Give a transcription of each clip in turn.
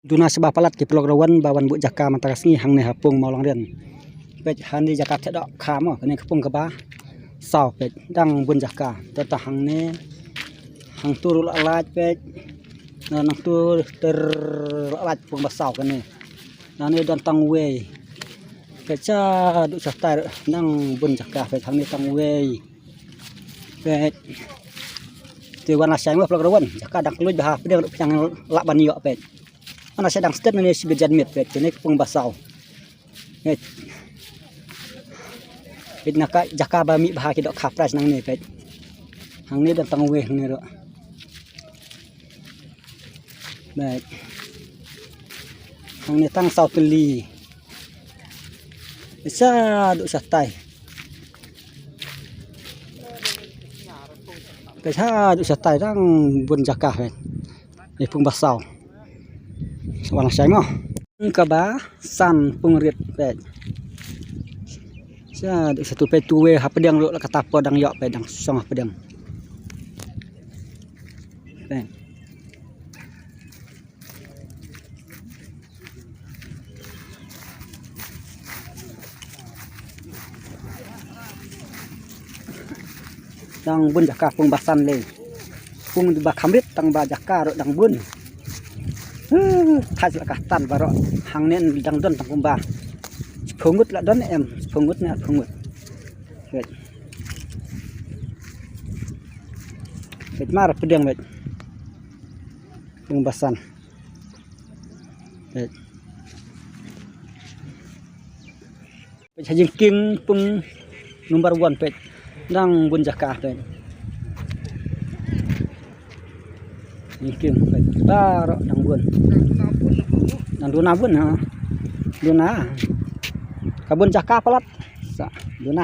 Duna sebab palat ki pelok rawan bawan bu jaka mantaras ni hang ne hapung mau long den pet han di jaka thedok kham ni kapung ka ba sau pet dang bun jaka ta hang ne hang tur la laj pet nang tur ter laj pung ba sau kan ni nang ni dan tang we pet cha du sa tar nang bun jaka pet hang ni tang we pet ti wan la sai mo pelok rawan jaka dak luj bah pedang yang la ban yo pet ana sedang step ni si bejan mit pet ni pung basau pet pet naka jaka ba mi bah ki dok khapras nang ni pet hang ni dan tang we ni ro pet hang ni tang sau teli bisa duk satai pet ha duk satai dang bun jaka pet ni pung basau warna sai mo ka ba san pung rit pet sa satu pe tuwe ha pedang lo kata podang yok pedang song pedang pet dang bun jaka pung basan le pung ba khamrit tang ba jaka ro dang bun thaj la ka tan baro hang nen dang don tang kumba phungut la don em phungut na phungut pet pet mar pedang pet pung basan pet pet jingking pung number 1 pet dang bun jaka pet jingking pet baro dang bun dan duna bun ha duna kabun jaka palat sa duna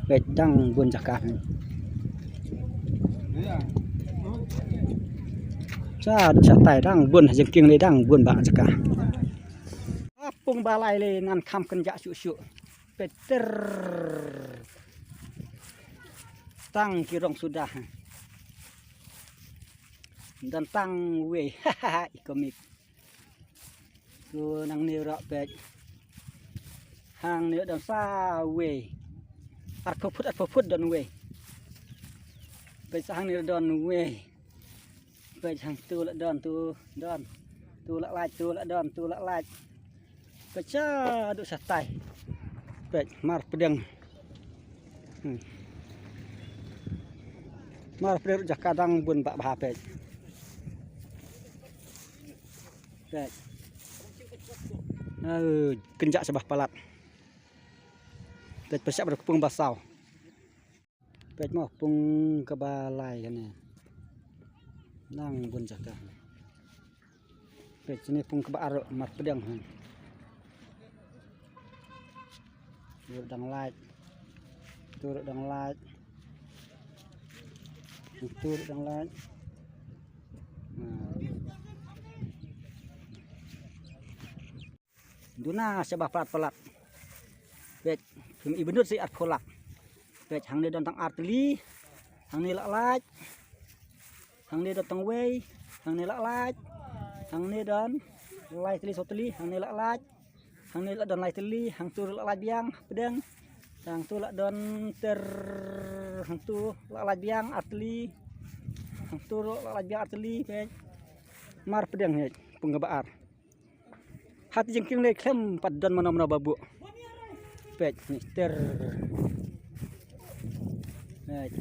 pet dang bun jaka cha du sa tai dang bun jengking le dang bun ba jaka apung balai le nan kham kan ja su peter tang kirong sudah dan tang we komik tu nang ni ro pet hang ni dan sa we at phuput don we pet hang ni don we pet hang tu la don tu la laj tu la don tu la laj pet cha du sa tai pet mar pedang mar pedang jaka dang bun ba bah pet pet kenjak sebah palat pet persiap berkepung basau pet mau pung kebalai kan ni nang bun jaka pet sini pung kebar mar pedang turut dang laj turut dang laj duna sebab palat pet kemi benut si at kolak pet hang ni tang arteli hang ni lak laj hang ni tang wei hang ni lak laj hang ni dan lai teli soteli hang ni lak laj hang ni lak dan lai teli hang tu lak laj biang pedang hang tu lak don ter hang tu lak laj biang arteli hang tu lak laj biang arteli pet mar pedang he penggebar hati jengking le klem padan mana babu pet mister pet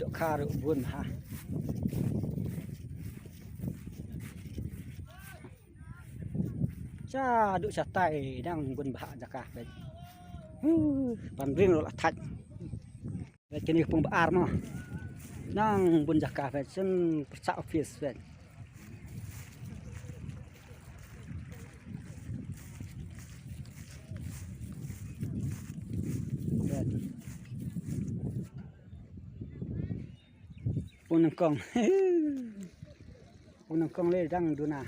dok karu bun ha cha duk satai dang bun bah jaka pet pan ring lo thaj kini pung baar mah nang bun jaka pet sen persa office pet punang kong le dang duna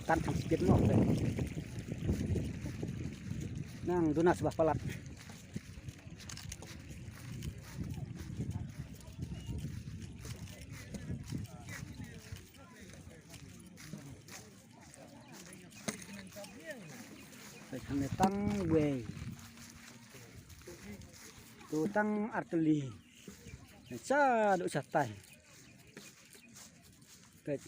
tan tham spiet mo nang duna sebah palat kami tang we tu tang arteli sa du satai pet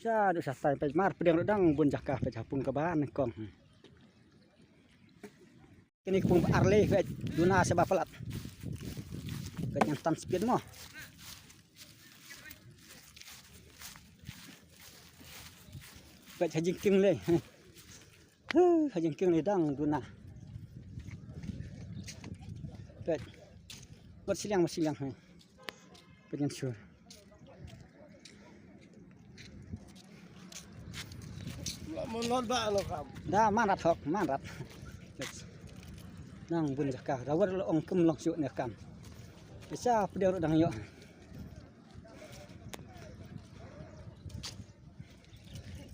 sa du satai pet mar pedang dang bun jakah pet hapung ke bahan kong ini pun arle pet duna sebab pelat pet yang tan speed mo pet hajingking le hajingking le dang duna pet buat silang pengen sur dah manat hok manat nang bun jakah rawar lo ong kem long su ne kam bisa pedang dang yo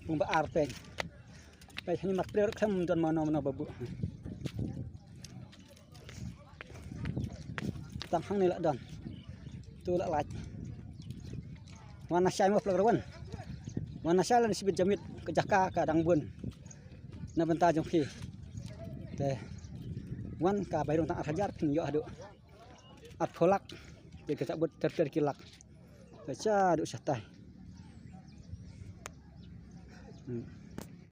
bung ba arpe pe ni mat pedang kem don mano babu tang hang ni la don tu la laj wana syai mo pelarawan wana syai lan sibit jamit ke jaka ka dang bun na benta jong ki te wan ka bayrong tang hajar pin yo adu at kolak be ke sabut ter kilak baca adu satai